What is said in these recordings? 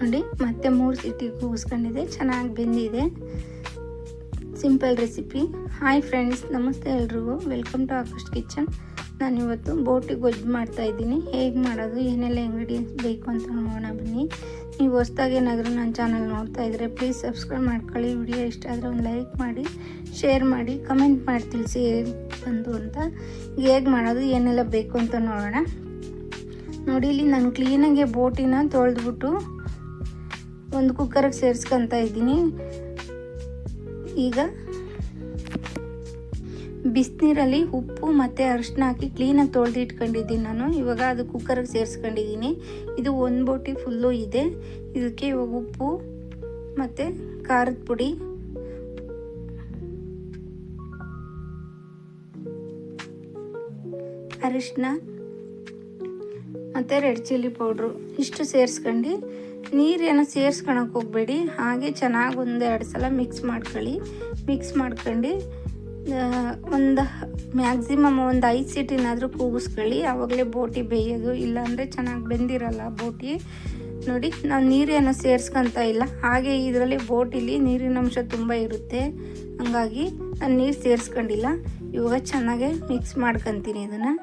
ನೋಡಿ ಮತ್ತೆ 3 ಸೀಟಿ ಕೂಗಿಸ್ಕೊಂಡಿದೆ, ಚೆನ್ನಾಗಿ ಬೆಂದಿದೆ. Simple recipe. ಹಾಯ್ ಫ್ರೆಂಡ್ಸ್, ನಮಸ್ತೆ ಎಲ್ರಿಗೂ. Welcome to Akash kitchen. ನಾನಿವತ್ತು ಬೋಟಿ ಗೊಜ್ಜು ಮಾಡ್ತಾಯಿದ್ದೀನಿ. ಹೇಗೆ ಮಾಡೋದು, ಏನೆಲ್ಲ ಇಂಗ್ರೀಡಿಯೆಂಟ್ಸ್ ಬೇಕು ಅಂತ ನೋಡೋಣ ಬನ್ನಿ. ನೀವು ಹೊಸ್ದಾಗಿ ಏನಾದರೂ ನನ್ನ ಚಾನಲ್ ನೋಡ್ತಾ ಇದ್ದರೆ ಪ್ಲೀಸ್ ಸಬ್ಸ್ಕ್ರೈಬ್ ಮಾಡ್ಕೊಳ್ಳಿ. ವಿಡಿಯೋ ಇಷ್ಟ ಆದರೆ ಒಂದು ಲೈಕ್ ಮಾಡಿ, ಶೇರ್ ಮಾಡಿ, ಕಮೆಂಟ್ ಮಾಡಿ ತಿಳಿಸಿ ಹೇಗೆ ಬಂತು ಅಂತ. ಹೇಗೆ ಮಾಡೋದು, ಏನೆಲ್ಲ ಬೇಕು ಅಂತ ನೋಡೋಣ. ನೋಡಿ, ಇಲ್ಲಿ ನಾನು ಕ್ಲೀನಾಗಿ ಬೋಟಿನ ತೊಳೆದ್ಬಿಟ್ಟು ಒಂದು ಕುಕ್ಕರಿಗೆ ಸೇರಿಸ್ಕೊತಾ ಇದ್ದೀನಿ. ಈಗ ಬಿಸಿನೀರಲ್ಲಿ ಉಪ್ಪು ಮತ್ತು ಅರಿಶಿನ ಹಾಕಿ ಕ್ಲೀನಾಗಿ ತೊಳೆದು ಇಟ್ಕೊಂಡಿದ್ದೀನಿ ನಾನು. ಇವಾಗ ಅದು ಕುಕ್ಕರಿಗೆ ಸೇರಿಸ್ಕೊಂಡಿದ್ದೀನಿ. ಇದು ಒಂದು ಬೋಟಿ ಫುಲ್ಲು ಇದೆ. ಇದಕ್ಕೆ ಇವಾಗ ಉಪ್ಪು ಮತ್ತು ಖಾರದ ಪುಡಿ, ಅರಿಶಿನ ಮತ್ತು ರೆಡ್ ಚಿಲ್ಲಿ ಪೌಡ್ರು ಇಷ್ಟು ಸೇರಿಸ್ಕೊಂಡು, ನೀರೇನೋ ಸೇರಿಸ್ಕೊಳಕ್ಕೆ ಹೋಗಬೇಡಿ. ಹಾಗೆ ಚೆನ್ನಾಗಿ 1-2 ಸಲ ಮಿಕ್ಸ್ ಮಾಡ್ಕೊಂಡು ಒಂದು ಮ್ಯಾಕ್ಸಿಮಮ್ ಒಂದು 5 ಸೀಟಿನಾದರೂ ಕೂಗಿಸ್ಕೊಳ್ಳಿ. ಆವಾಗಲೇ ಬೋಟಿ ಬೇಯೋದು. ಇಲ್ಲಾಂದರೆ ಚೆನ್ನಾಗಿ ಬೆಂದಿರಲ್ಲ ಬೋಟಿ. ನೋಡಿ, ನಾನು ನೀರೇನೋ ಸೇರಿಸ್ಕೊತಾ ಇಲ್ಲ. ಹಾಗೆ ಇದರಲ್ಲಿ ಬೋಟಿಲಿ ನೀರಿನ ಅಂಶ ತುಂಬ ಇರುತ್ತೆ, ಹಂಗಾಗಿ ನಾನು ನೀರು ಸೇರಿಸ್ಕೊಂಡಿಲ್ಲ. ಇವಾಗ ಚೆನ್ನಾಗೆ ಮಿಕ್ಸ್ ಮಾಡ್ಕೊತೀನಿ ಇದನ್ನು.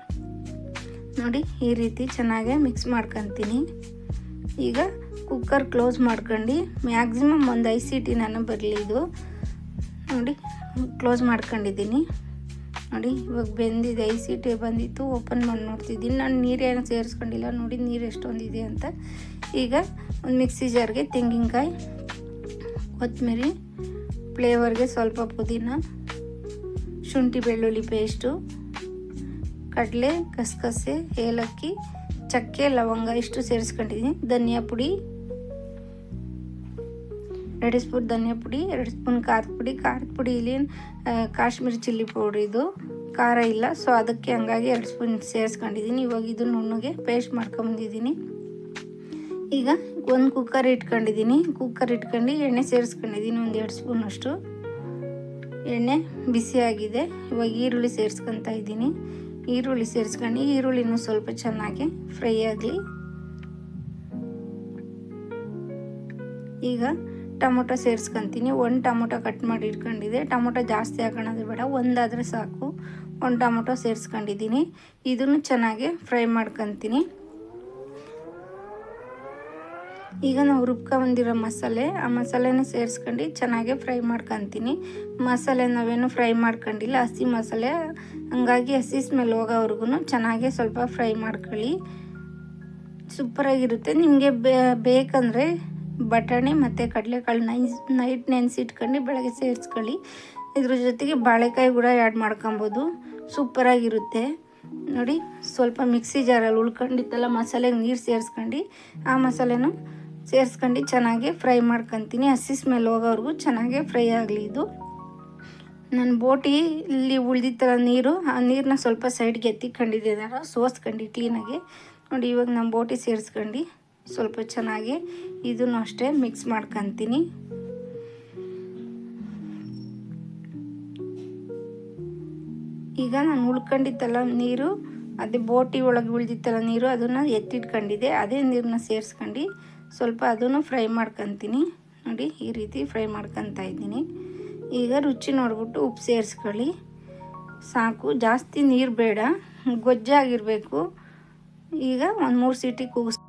ನೋಡಿ, ಈ ರೀತಿ ಚೆನ್ನಾಗೆ ಮಿಕ್ಸ್ ಮಾಡ್ಕೊತೀನಿ. ಈಗ ಕುಕ್ಕರ್ ಕ್ಲೋಸ್ ಮಾಡ್ಕೊಂಡು ಮ್ಯಾಕ್ಸಿಮಮ್ ಒಂದು 5 ಸೀಟಿ ನಾನು ಬರಲಿ. ಇದು ನೋಡಿ, ಕ್ಲೋಸ್ ಮಾಡ್ಕೊಂಡಿದ್ದೀನಿ. ನೋಡಿ, ಇವಾಗ ಬೆಂದಿದೆ. 5 ಸೀಟಿ ಬಂದಿತ್ತು. ಓಪನ್ ಮಾಡಿ ನೋಡ್ತಿದ್ದೀನಿ. ನಾನು ನೀರೇನು ಸೇರಿಸ್ಕೊಂಡಿಲ್ಲ. ನೋಡಿ ನೀರು ಎಷ್ಟೊಂದಿದೆ ಅಂತ. ಈಗ ಒಂದು ಮಿಕ್ಸಿ ಜಾರ್ಗೆ ತೆಂಗಿನಕಾಯಿ, ಕೊತ್ತಂಬರಿ, ಫ್ಲೇವರ್ಗೆ ಸ್ವಲ್ಪ ಪುದೀನ, ಶುಂಠಿ ಬೆಳ್ಳುಳ್ಳಿ ಪೇಸ್ಟು, ಕಡಲೆ, ಗಸಗಸೆ, ಏಲಕ್ಕಿ, ಚಕ್ಕೆ, ಲವಂಗ ಇಷ್ಟು ಸೇರಿಸ್ಕೊಂಡಿದ್ದೀನಿ. ಧನಿಯಾ ಪುಡಿ 2 ಸ್ಪೂನ್ ಧನಿಯಾ ಪುಡಿ, 2 ಸ್ಪೂನ್ ಖಾರದ ಪುಡಿ ಇಲ್ಲಿ ಕಾಶ್ಮೀರಿ ಚಿಲ್ಲಿ ಪೌಡ್ರ್. ಇದು ಖಾರ ಇಲ್ಲ, ಸೊ ಅದಕ್ಕೆ ಹಂಗಾಗಿ 2 ಸ್ಪೂನ್ ಸೇರಿಸ್ಕೊಂಡಿದ್ದೀನಿ. ಇವಾಗ ಇದು ನುಣ್ಣಗೆ ಪೇಸ್ಟ್ ಮಾಡ್ಕೊಂಬಂದಿದ್ದೀನಿ. ಈಗ ಒಂದು ಕುಕ್ಕರ್ ಇಟ್ಕೊಂಡಿದ್ದೀನಿ. ಕುಕ್ಕರ್ ಇಟ್ಕೊಂಡು ಎಣ್ಣೆ ಸೇರಿಸ್ಕೊಂಡಿದ್ದೀನಿ, ಒಂದು 2 ಸ್ಪೂನಷ್ಟು. ಎಣ್ಣೆ ಬಿಸಿಯಾಗಿದೆ. ಇವಾಗ ಈರುಳ್ಳಿ ಸೇರಿಸ್ಕೊತಾ ಇದ್ದೀನಿ. ಈರುಳ್ಳಿ ಸೇರಿಸ್ಕೊಂಡು ಈರುಳ್ಳಿನೂ ಸ್ವಲ್ಪ ಚೆನ್ನಾಗಿ ಫ್ರೈ ಆಗಲಿ. ಈಗ ಟೊಮೊಟೊ ಸೇರಿಸ್ಕೊತೀನಿ. 1 ಟೊಮೊಟೊ ಕಟ್ ಮಾಡಿ ಇಟ್ಕೊಂಡಿದ್ದೆ. ಟೊಮೊಟೊ ಜಾಸ್ತಿ ಹಾಕೋಣದು ಬೇಡ, ಒಂದಾದರೆ ಸಾಕು. 1 ಟೊಮೊಟೊ ಸೇರಿಸ್ಕೊಂಡಿದ್ದೀನಿ. ಇದನ್ನು ಚೆನ್ನಾಗಿ ಫ್ರೈ ಮಾಡ್ಕೊತೀನಿ. ಈಗ ನಾವು ರುಬ್ಕೊಂಬಂದಿರೋ ಮಸಾಲೆ, ಆ ಮಸಾಲೆನ ಸೇರಿಸ್ಕೊಂಡು ಚೆನ್ನಾಗಿ ಫ್ರೈ ಮಾಡ್ಕೊತೀನಿ. ಮಸಾಲೆ ನಾವೇನು ಫ್ರೈ ಮಾಡ್ಕೊಂಡಿಲ್ಲ, ಹಸಿ ಮಸಾಲೆ, ಹಂಗಾಗಿ ಹಸಿ ಸ್ಮೆಲ್ ಹೋಗೋವರೆಗೂ ಚೆನ್ನಾಗಿ ಸ್ವಲ್ಪ ಫ್ರೈ ಮಾಡ್ಕೊಳ್ಳಿ. ಸೂಪರಾಗಿರುತ್ತೆ. ನಿಮಗೆ ಬೇಕಂದರೆ ಬಟಾಣಿ ಮತ್ತು ಕಡಲೆಕಾಳು ನೈಟ್ ನೆನೆಸಿಟ್ಕೊಂಡು ಬೆಳಗ್ಗೆ ಸೇರಿಸ್ಕೊಳ್ಳಿ. ಇದ್ರ ಜೊತೆಗೆ ಬಾಳೆಕಾಯಿ ಕೂಡ ಆ್ಯಡ್ ಮಾಡ್ಕೊಬೋದು. ಸೂಪರಾಗಿರುತ್ತೆ. ನೋಡಿ, ಸ್ವಲ್ಪ ಮಿಕ್ಸಿ ಜಾರಲ್ಲಿ ಉಳ್ಕೊಂಡಿತ್ತಲ್ಲ ಮಸಾಲೆಗೆ ನೀರು ಸೇರಿಸ್ಕೊಂಡು ಆ ಮಸಾಲೆನೂ ಸೇರಿಸ್ಕೊಂಡು ಚೆನ್ನಾಗಿ ಫ್ರೈ ಮಾಡ್ಕೊತೀನಿ. ಹಸಿ ಸ್ಮೆಲ್ ಹೋಗೋವರೆಗೂ ಚೆನ್ನಾಗಿ ಫ್ರೈ ಆಗಲಿ. ಇದು ನನ್ನ ಬೋಟಿ ಇಲ್ಲಿ ಉಳಿದಿತ್ತಲ್ಲ ನೀರು, ಆ ನೀರನ್ನ ಸ್ವಲ್ಪ ಸೈಡ್ಗೆ ಎತ್ತಿಕೊಂಡಿದ್ದೆ, ನಾನು ಸೋಸ್ಕೊಂಡು ಕ್ಲೀನಾಗಿ. ನೋಡಿ, ಇವಾಗ ನಮ್ಮ ಬೋಟಿ ಸೇರಿಸ್ಕೊಂಡು ಸ್ವಲ್ಪ ಚೆನ್ನಾಗಿ ಇದನ್ನು ಅಷ್ಟೇ ಮಿಕ್ಸ್ ಮಾಡ್ಕೊತೀನಿ. ಈಗ ನಾನು ಉಳ್ಕೊಂಡಿತ್ತಲ್ಲ ನೀರು, ಅದೇ ಬೋಟಿ ಒಳಗೆ ಉಳಿದಿತ್ತಲ್ಲ ನೀರು, ಅದನ್ನು ಎತ್ತಿಟ್ಕೊಂಡಿದ್ದೆ. ಅದೇ ನೀರನ್ನ ಸೇರಿಸ್ಕೊಂಡು ಸ್ವಲ್ಪ ಅದನ್ನು ಫ್ರೈ ಮಾಡ್ಕೊತೀನಿ. ನೋಡಿ, ಈ ರೀತಿ ಫ್ರೈ ಮಾಡ್ಕೊತಾ ಇದ್ದೀನಿ. ಈಗ ರುಚಿ ನೋಡ್ಬಿಟ್ಟು ಉಪ್ಪು ಸೇರಿಸ್ಕೊಳ್ಳಿ, ಸಾಕು. ಜಾಸ್ತಿ ನೀರು ಬೇಡ, ಗೊಜ್ಜಾಗಿರಬೇಕು. ಈಗ ಒಂದು 3 ಸೀಟಿ ಕೂಗಿಸ್